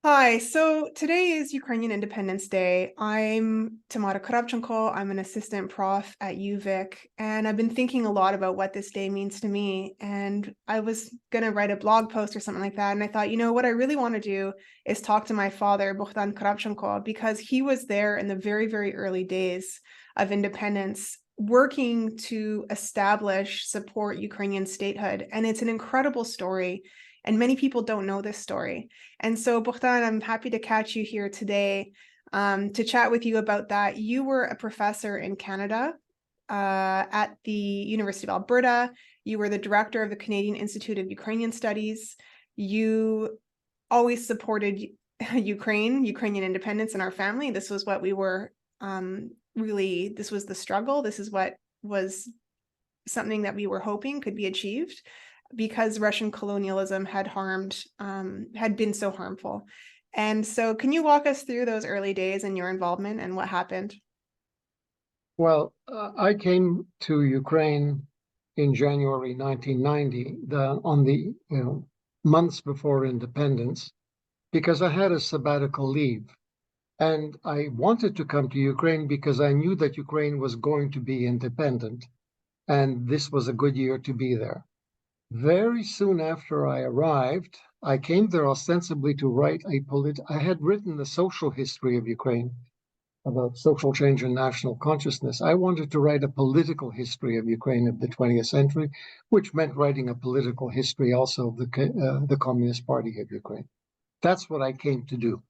Hi, so today is Ukrainian Independence Day. I'm Bohdan Krawchenko. I'm an assistant prof at UVic, and I've been thinking a lot about what this day means to me. And I was going to write a blog post or something like that. And I thought, what I really want to do is talk to my father, Bohdan Krawchenko, because he was there in the very, very early days of independence, working to establish, support Ukrainian statehood. And it's an incredible story. And many people don't know this story. And so, Bohdan, I'm happy to catch you here today to chat with you about that. You were a professor in Canada at the University of Alberta. You were the director of the Canadian Institute of Ukrainian Studies. You always supported Ukrainian independence in our family. This was what we were this was the struggle. This is what was something that we were hoping could be achieved, because Russian colonialism had been so harmful. And so can you walk us through those early days and your involvement and what happened? Well, I came to Ukraine in January 1990, on the months before independence, because I had a sabbatical leave. And I wanted to come to Ukraine because I knew that Ukraine was going to be independent, and this was a good year to be there. Very soon after I arrived, I came there ostensibly to write I had written the social history of Ukraine about social change and national consciousness. I wanted to write a political history of Ukraine of the 20th century, which meant writing a political history also of the Communist Party of Ukraine. That's what I came to do.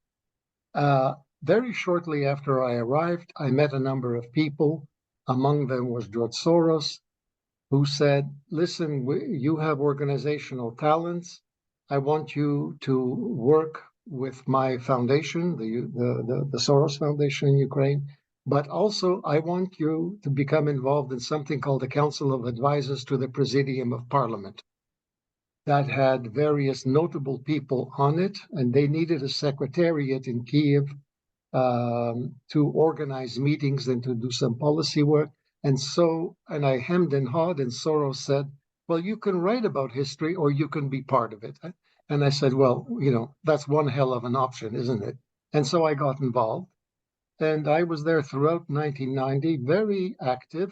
Very shortly after I arrived, I met a number of people. Among them was George Soros, who said, listen, you have organizational talents. I want you to work with my foundation, the Soros Foundation in Ukraine, but also I want you to become involved in something called the Council of Advisors to the Presidium of Parliament. That had various notable people on it, and they needed a secretariat in Kiev to organize meetings and to do some policy work. And I hemmed and hawed, and Soros said, well, you can write about history or you can be part of it. And I said, well, that's one hell of an option, isn't it? And so I got involved. And I was there throughout 1990, very active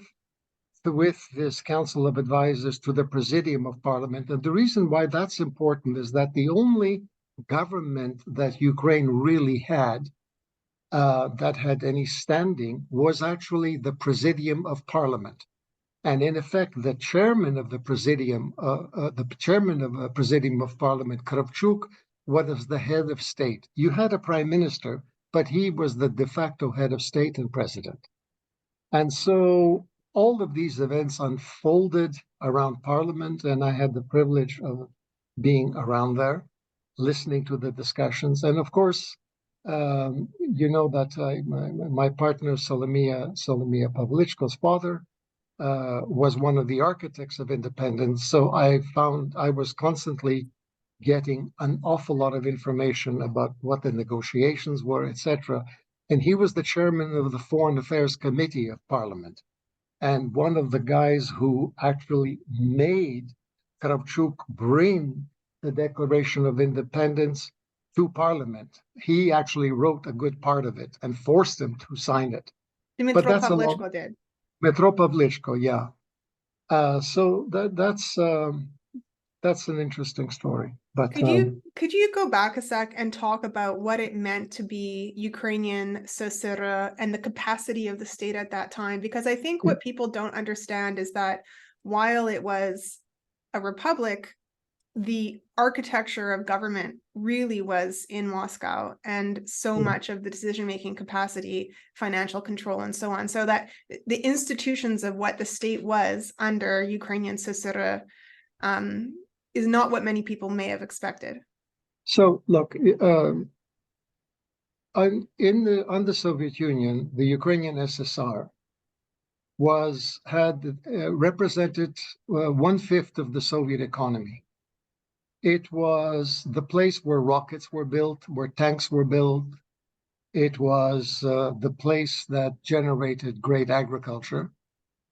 with this Council of Advisors to the Presidium of Parliament. And the reason why that's important is that the only government that Ukraine really had that had any standing was actually the Presidium of Parliament. And in effect, the chairman of the Presidium of Parliament, Kravchuk, was the head of state. You had a prime minister, but he was the de facto head of state and president. And so all of these events unfolded around Parliament, and I had the privilege of being around there, listening to the discussions. And of course, you know that my partner, Solomia Pavlichko's father, was one of the architects of independence. So I found I was constantly getting an awful lot of information about what the negotiations were, etc. And he was the chairman of the Foreign Affairs Committee of Parliament, and one of the guys who actually made Kravchuk bring the Declaration of Independence to Parliament. He actually wrote a good part of it and forced him to sign it. But Dmytro that's a long Pavlichko did. Metro Pavlichko, yeah. So that's an interesting story. But Could you go back a sec and talk about what it meant to be Ukrainian SSR and the capacity of the state at that time? Because I think what people don't understand is that while it was a republic, the architecture of government really was in Moscow, and so much of the decision-making capacity, financial control, and so on. So that the institutions of what the state was under Ukrainian SSR is not what many people may have expected. So look, on the Soviet Union, the Ukrainian SSR had represented 1/5 of the Soviet economy. It was the place where rockets were built, where tanks were built. It was the place that generated great agriculture,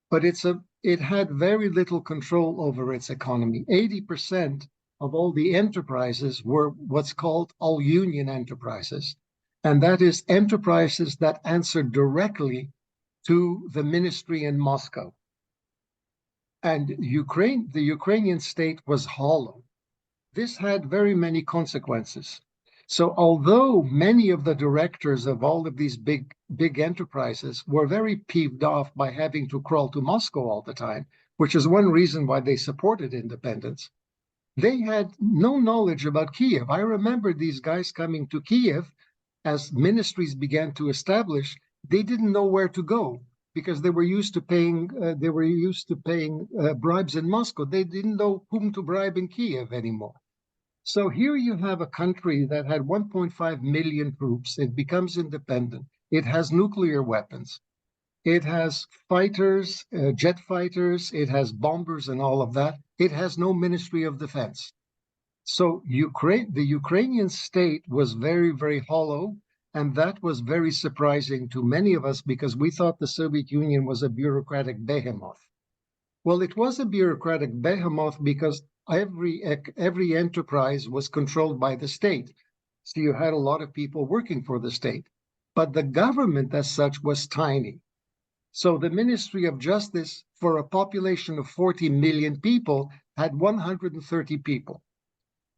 but it had very little control over its economy. 80% of all the enterprises were what's called all-union enterprises. And that is enterprises that answer directly to the ministry in Moscow. And the Ukrainian state was hollow. This had very many consequences. So although many of the directors of all of these big enterprises were very peeved off by having to crawl to Moscow all the time, which is one reason why they supported independence, they had no knowledge about Kiev. I remember these guys coming to Kiev as ministries began to establish. They didn't know where to go because they were used to paying bribes in Moscow. They didn't know whom to bribe in Kiev anymore. So here you have a country that had 1.5 million troops. It becomes independent. It has nuclear weapons. It has fighters, jet fighters. It has bombers and all of that. It has no Ministry of Defense. So the Ukrainian state was very, very hollow. And that was very surprising to many of us because we thought the Soviet Union was a bureaucratic behemoth. Well, it was a bureaucratic behemoth because every enterprise was controlled by the state. So you had a lot of people working for the state. But the government as such was tiny. So the Ministry of Justice, for a population of 40 million people, had 130 people.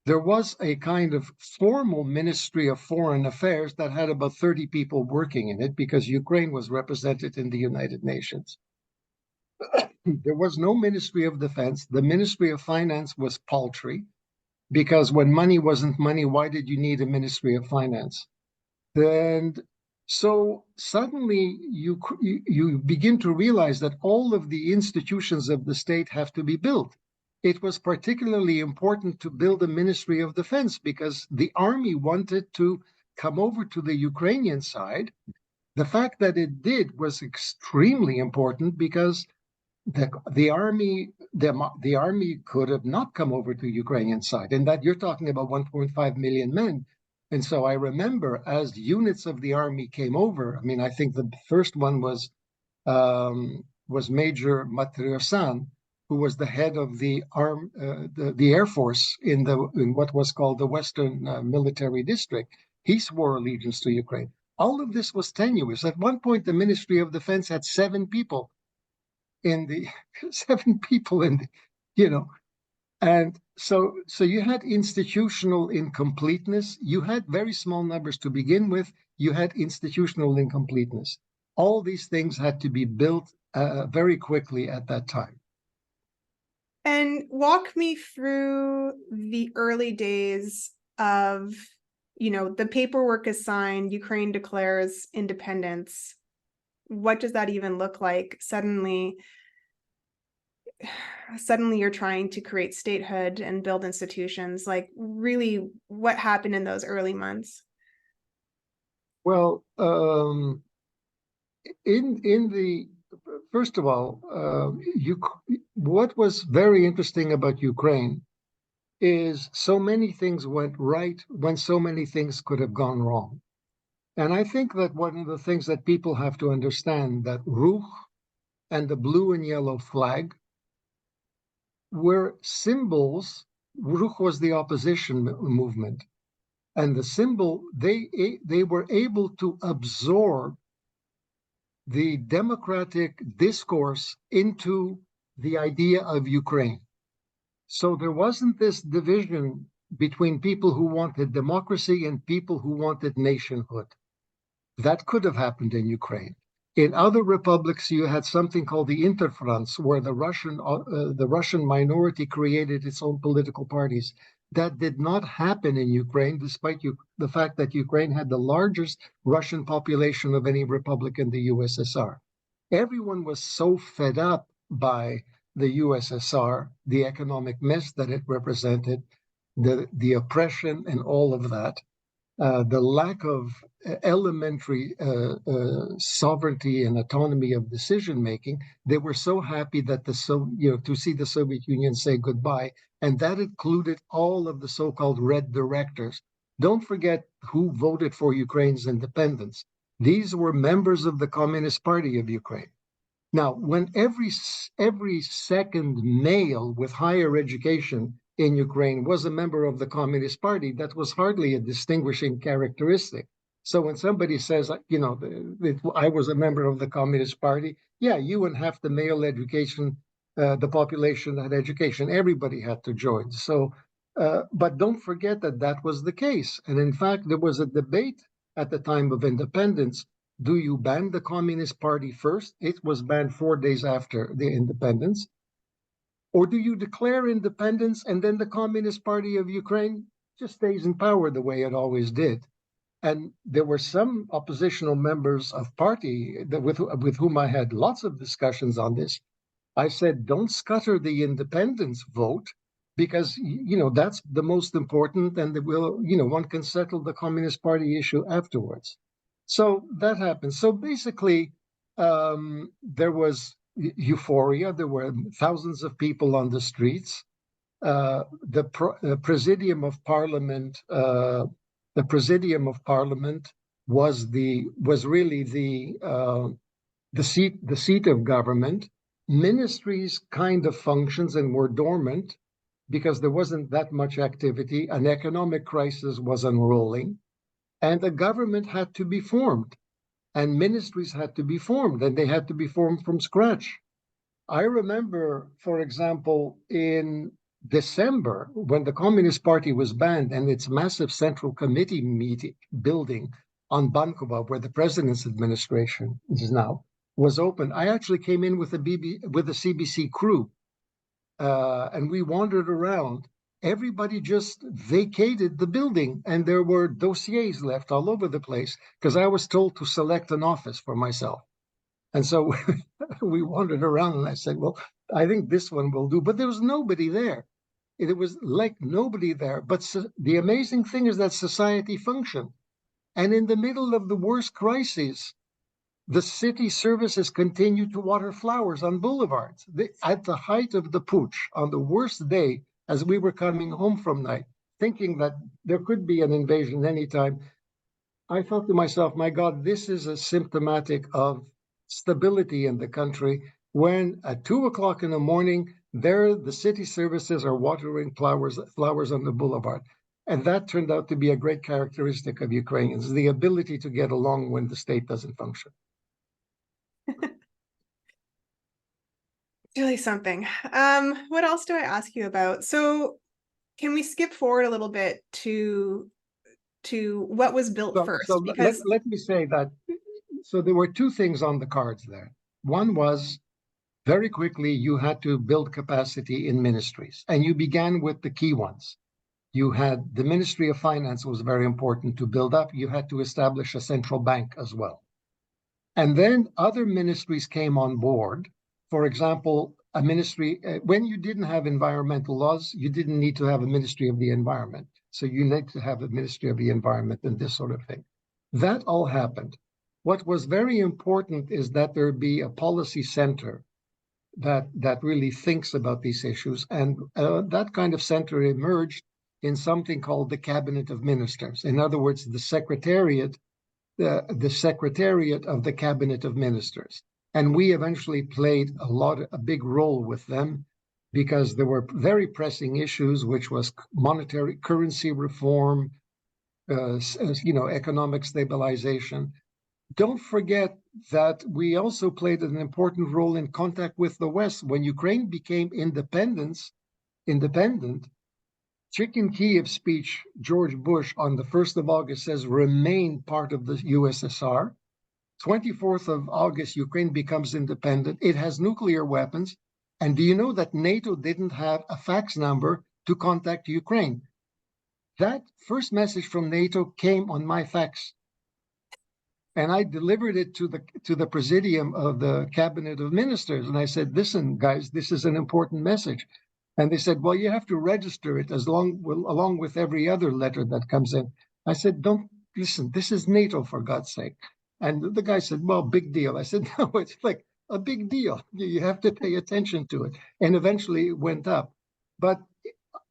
There was a kind of formal Ministry of Foreign Affairs that had about 30 people working in it because Ukraine was represented in the United Nations. There was no Ministry of Defense. The Ministry of Finance was paltry because when money wasn't money, why did you need a Ministry of Finance? And so suddenly you begin to realize that all of the institutions of the state have to be built. It was particularly important to build a Ministry of Defense because the army wanted to come over to the Ukrainian side. The fact that it did was extremely important because the army could have not come over to Ukrainian side, and that you're talking about 1.5 million men. And so I remember as units of the army came over. I mean, I think the first one was Major Matryosan, who was the head of the Air Force in what was called the Western Military District. He swore allegiance to Ukraine. All of this was tenuous. At one point, the Ministry of Defense had 7 people in the and so you had institutional incompleteness. You had very small numbers to begin with. You had institutional incompleteness. All these things had to be built very quickly at that time. And walk me through the early days of, the paperwork is signed, Ukraine declares independence. What does that even look like? Suddenly you're trying to create statehood and build institutions. Like, really, what happened in those early months? Well, first of all, what was very interesting about Ukraine is so many things went right when so many things could have gone wrong. And I think that one of the things that people have to understand, that Ruch and the blue and yellow flag were symbols. Ruch was the opposition movement. And the symbol, they were able to absorb the democratic discourse into the idea of Ukraine. So there wasn't this division between people who wanted democracy and people who wanted nationhood. That could have happened in Ukraine. In other republics, you had something called the Interfronts, where the Russian minority created its own political parties. That did not happen in Ukraine, despite the fact that Ukraine had the largest Russian population of any republic in the USSR. Everyone was so fed up by the USSR, the economic mess that it represented, the oppression and all of that, the lack of elementary sovereignty and autonomy of decision making. They were so happy that to see the Soviet Union say goodbye, and that included all of the so-called red directors. Don't forget who voted for Ukraine's independence. These were members of the Communist Party of Ukraine. Now, when every second male with higher education in Ukraine was a member of the Communist Party, that was hardly a distinguishing characteristic. So when somebody says, I was a member of the Communist Party, yeah, you and half the male education, the population had education. Everybody had to join. So, but don't forget that that was the case. And in fact, there was a debate at the time of independence. Do you ban the Communist Party first? It was banned 4 days after the independence. Or do you declare independence and then the Communist Party of Ukraine just stays in power the way it always did? And there were some oppositional members of party that with whom I had lots of discussions on this. I said, don't scutter the independence vote, because that's the most important, and one can settle the Communist Party issue afterwards. So that happened. So basically, there was euphoria. There were thousands of people on the streets. The Presidium of Parliament, was really the seat of government. Ministries kind of functions and were dormant because there wasn't that much activity. An economic crisis was unrolling, and a government had to be formed, and ministries had to be formed, and they had to be formed from scratch. I remember, for example, in December, when the Communist Party was banned and its massive central committee building on Bankova, where the president's administration is now, was open, I actually came in with a CBC crew, and we wandered around. Everybody just vacated the building, and there were dossiers left all over the place because I was told to select an office for myself. And so we wandered around, and I said, well, I think this one will do. But there was nobody there. It was like nobody there. But the amazing thing is that society functioned. And in the middle of the worst crises, the city services continued to water flowers on boulevards. At the height of the putsch, on the worst day, as we were coming home from night, thinking that there could be an invasion anytime, I thought to myself, my God, this is a symptomatic of stability in the country, when at 2 o'clock in the morning, the city services are watering flowers on the boulevard. And that turned out to be a great characteristic of Ukrainians, the ability to get along when the state doesn't function. Really something. What else do I ask you about? So can we skip forward a little bit to what was built first? So because let me say that, so there were two things on the cards there. One was, very quickly, you had to build capacity in ministries, and you began with the key ones. You had the Ministry of Finance was very important to build up. You had to establish a central bank as well. And then other ministries came on board. For example, a ministry, when you didn't have environmental laws, you didn't need to have a Ministry of the Environment. So you need to have a Ministry of the Environment and this sort of thing. That all happened. What was very important is that there be a policy center that really thinks about these issues. And that kind of center emerged in something called the Cabinet of Ministers. In other words, the secretariat of the Cabinet of Ministers. And we eventually played a big role with them, because there were very pressing issues, which was monetary currency reform, economic stabilization. Don't forget that we also played an important role in contact with the West. When Ukraine became independent, Chicken Kiev speech, George Bush on the 1st of August says, remain part of the USSR. 24th of August, Ukraine becomes independent. It has nuclear weapons. And do you know that NATO didn't have a fax number to contact Ukraine? That first message from NATO came on my fax. And I delivered it to the Presidium of the Cabinet of Ministers. And I said, listen, guys, this is an important message. And they said, well, you have to register it along with every other letter that comes in. I said, don't listen, this is NATO, for God's sake. And the guy said, well, big deal. I said, no, it's like a big deal. You have to pay attention to it. And eventually it went up. But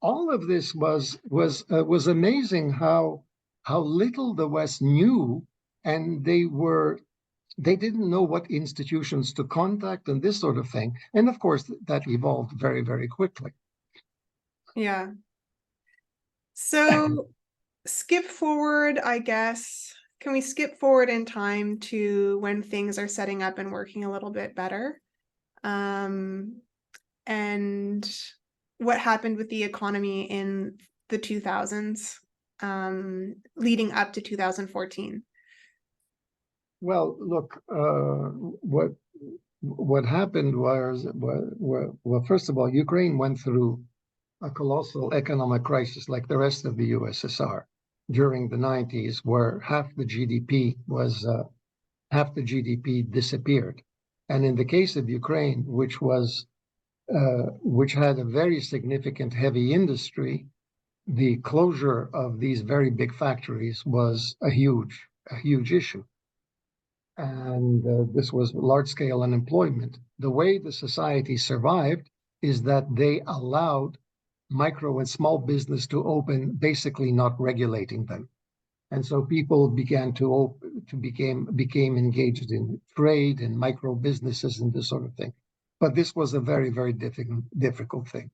all of this was amazing how little the West knew, and they didn't know what institutions to contact and this sort of thing. And of course, that evolved very, very quickly. Yeah. So skip forward, I guess. Can we skip forward in time to when things are setting up and working a little bit better? Um, and what happened with the economy in the 2000s, leading up to 2014? Well, look, what happened was, well, first of all, Ukraine went through a colossal economic crisis like the rest of the USSR during the 90s, where half the GDP disappeared. And in the case of Ukraine, which had a very significant heavy industry, the closure of these very big factories was a huge issue. And this was large scale unemployment. The way the society survived is that they allowed micro and small business to open, basically not regulating them. And so people began became engaged in trade and micro businesses and this sort of thing. But this was a very, very difficult thing.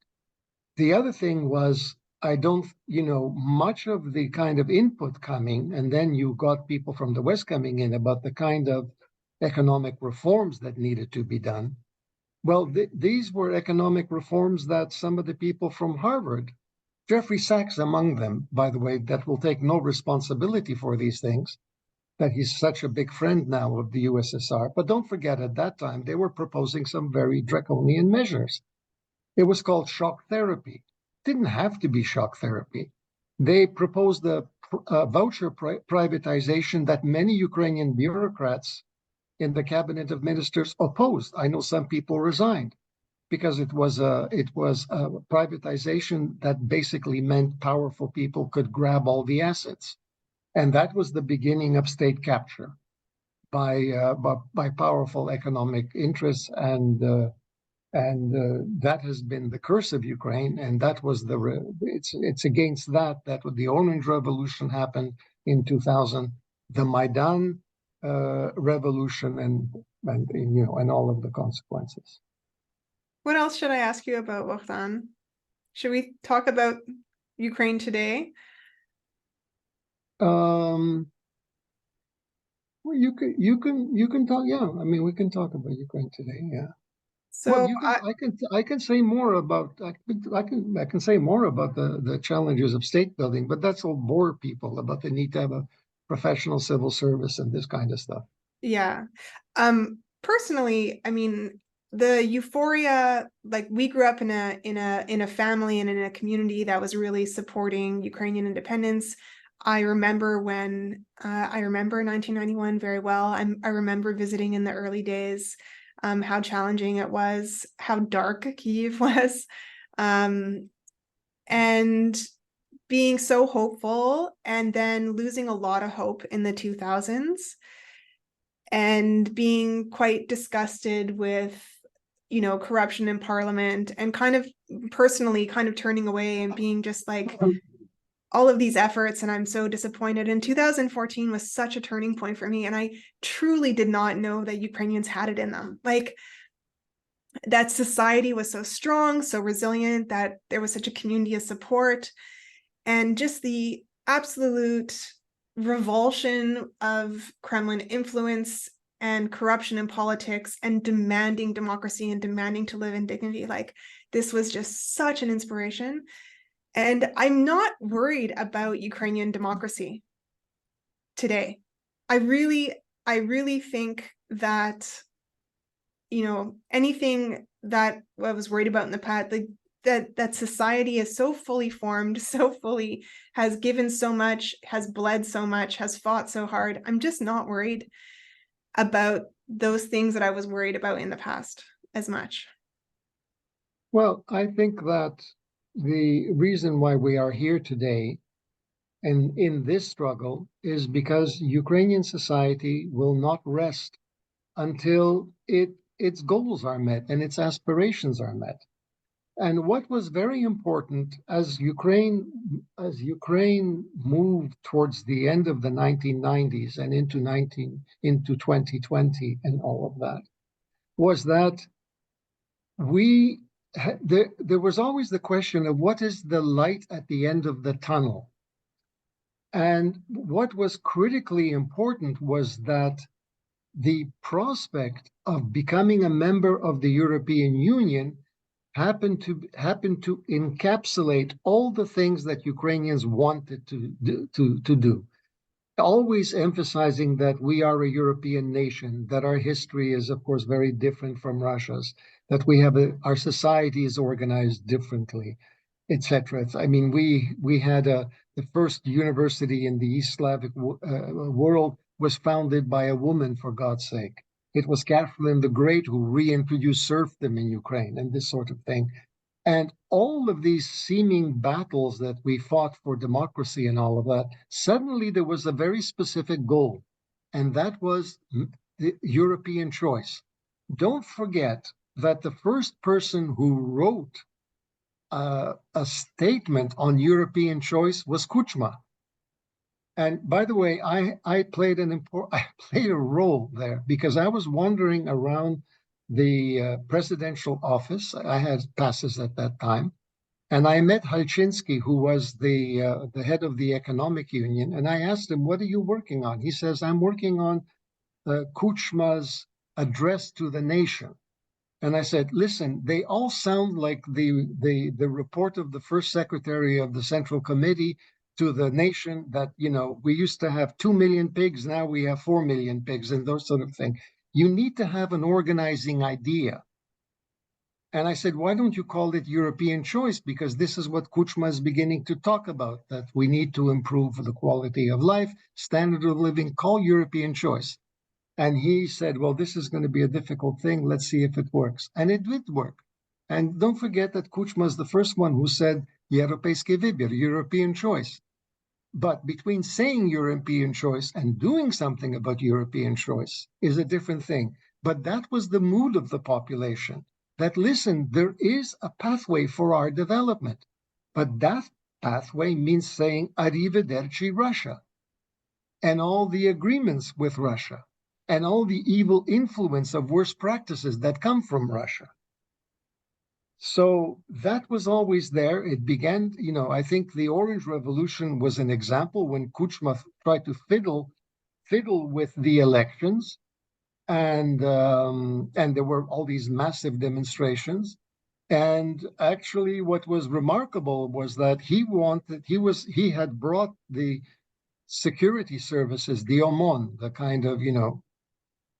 The other thing was, I don't, much of the kind of input coming, and then you got people from the West coming in about the kind of economic reforms that needed to be done. Well, these were economic reforms that some of the people from Harvard, Jeffrey Sachs among them, by the way, that will take no responsibility for these things, that he's such a big friend now of the USSR. But don't forget, at that time, they were proposing some very draconian measures. It was called shock therapy. It didn't have to be shock therapy. They proposed a voucher privatization that many Ukrainian bureaucrats in the cabinet of ministers opposed. I know some people resigned because it was a privatization that basically meant powerful people could grab all the assets, and that was the beginning of state capture by powerful economic interests, and that has been the curse of Ukraine, and that was it's against that the Orange Revolution happened in 2000, the Maidan revolution, and all of the consequences. What else should I ask you about, Bohdan? Should we talk about Ukraine today? Um, well, you can talk. Yeah, I mean, we can talk about Ukraine today. Yeah. Well, So I can say more about I can say more about the challenges of state building, but that's all bore people about the need to have a professional civil service and this kind of stuff. yeah. Personally, I mean, the euphoria, like we grew up in a family and in a community that was really supporting Ukrainian independence. I remember 1991 very well. I remember visiting in the early days, how challenging it was, how dark Kyiv was, um, and being so hopeful, and then losing a lot of hope in the 2000s, and being quite disgusted with, corruption in parliament, and kind of personally kind of turning away and being just like, all of these efforts, and I'm so disappointed. And 2014 was such a turning point for me, and I truly did not know that Ukrainians had it in them. Like, that society was so strong, so resilient, that there was such a community of support, and just the absolute revulsion of Kremlin influence and corruption in politics and demanding democracy and demanding to live in dignity. Like, this was just such an inspiration. And I'm not worried about Ukrainian democracy today. I really think that, anything that I was worried about in the past, like that society is so fully formed, so fully has given so much, has bled so much, has fought so hard. I'm just not worried about those things that I was worried about in the past as much. Well, I think that the reason why we are here today and in this struggle is because Ukrainian society will not rest until its goals are met and its aspirations are met. And what was very important as Ukraine moved towards the end of the 1990s and into 2020 and all of that, was that we there was always the question of what is the light at the end of the tunnel. And what was critically important was that the prospect of becoming a member of the European Union happened to encapsulate all the things that Ukrainians wanted to do. Always emphasizing that we are a European nation, that our history is, of course, very different from Russia's, that our society is organized differently, etc. I mean, we had the first university in the East Slavic world was founded by a woman, for God's sake. It was Catherine the Great who reintroduced serfdom in Ukraine and this sort of thing. And all of these seeming battles that we fought for democracy and all of that, suddenly there was a very specific goal, and that was the European choice. Don't forget that the first person who wrote a statement on European choice was Kuchma. And by the way, I played a role there because I was wandering around the presidential office. I had passes at that time, and I met Halchinsky, who was the head of the Economic Union, and I asked him, "What are you working on?" He says, "I'm working on Kuchma's address to the nation." And I said, "Listen, they all sound like the report of the first secretary of the Central Committee to the nation that, we used to have 2 million pigs, now we have 4 million pigs," and those sort of things. You need to have an organizing idea. And I said, "Why don't you call it European choice? Because this is what Kuchma is beginning to talk about, that we need to improve the quality of life, standard of living, call European choice." And he said, "Well, this is going to be a difficult thing. Let's see if it works." And it did work. And don't forget that Kuchma is the first one who said Europejski wybór, European choice. But between saying European choice and doing something about European choice is a different thing. But that was the mood of the population, that, listen, there is a pathway for our development. But that pathway means saying Arrivederci Russia and all the agreements with Russia and all the evil influence of worst practices that come from Russia. So that was always there. It began, I think the Orange Revolution was an example when Kuchma tried to fiddle with the elections, and there were all these massive demonstrations. And actually, what was remarkable was that he had brought the security services, the OMON, the kind of,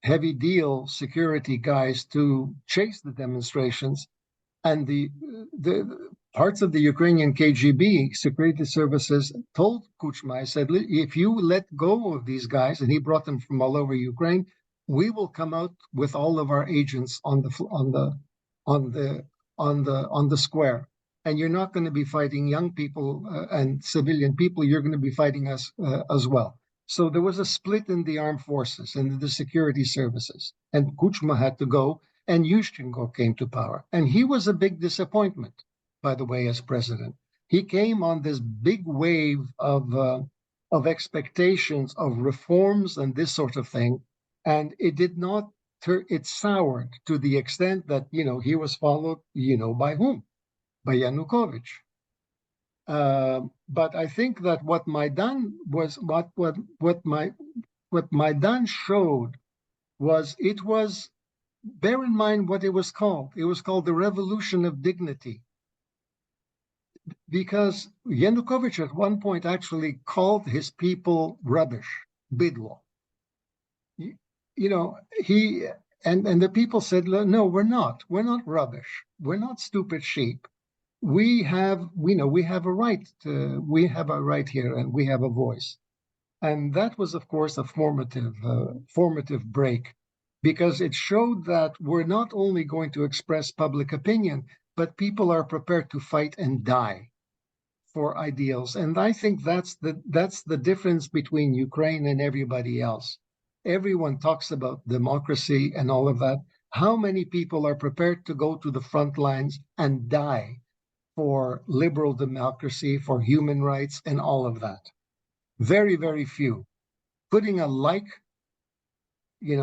heavy deal security guys to chase the demonstrations. And the parts of the Ukrainian KGB security services told Kuchma, I said, "If you let go of these guys," and he brought them from all over Ukraine, "we will come out with all of our agents on the square, and you're not going to be fighting young people and civilian people. You're going to be fighting us as well." So there was a split in the armed forces and the security services, and Kuchma had to go, and Yushchenko came to power. And he was a big disappointment, by the way, as president. He came on this big wave of expectations of reforms and this sort of thing, and it did not. It soured to the extent that he was followed, by whom? By Yanukovych. But I think that what Maidan showed was, it was, bear in mind what it was called. It was called the Revolution of Dignity, because Yanukovych at one point actually called his people rubbish, bidlo. He and the people said, "No, we're not. We're not rubbish. We're not stupid sheep. We have a right here, and we have a voice." And that was, of course, a formative break, because it showed that we're not only going to express public opinion, but people are prepared to fight and die for ideals. And I think that's the difference between Ukraine and everybody else. Everyone talks about democracy and all of that. How many people are prepared to go to the front lines and die for liberal democracy, for human rights, and all of that? Very, very few. Putting a like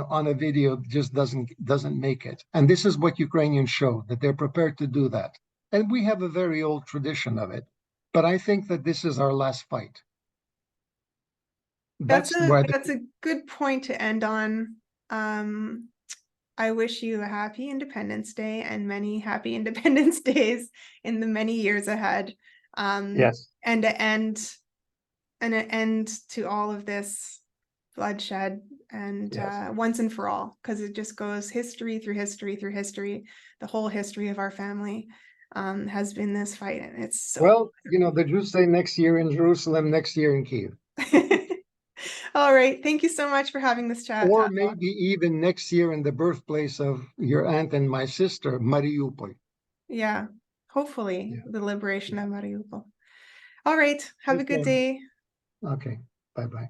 on a video just doesn't make it. And this is what Ukrainians show, that they're prepared to do that. And we have a very old tradition of it. But I think that this is our last fight. That's That's a why that's a good point to end on. I wish you a happy Independence Day and many happy Independence Days in the many years ahead. yes. And an end to all of this bloodshed and Yes. once and for all, because it just goes history through history through history. The whole history of our family has been this fight, and it's so. Well, the Jews say next year in Jerusalem, next year in Kiev. All right. Thank you so much for having this chat. Or maybe even next year in the birthplace of your aunt and my sister, Mariupol. Yeah. Hopefully, Yeah. the liberation of Mariupol. All right. Have a good day. Okay. Bye-bye.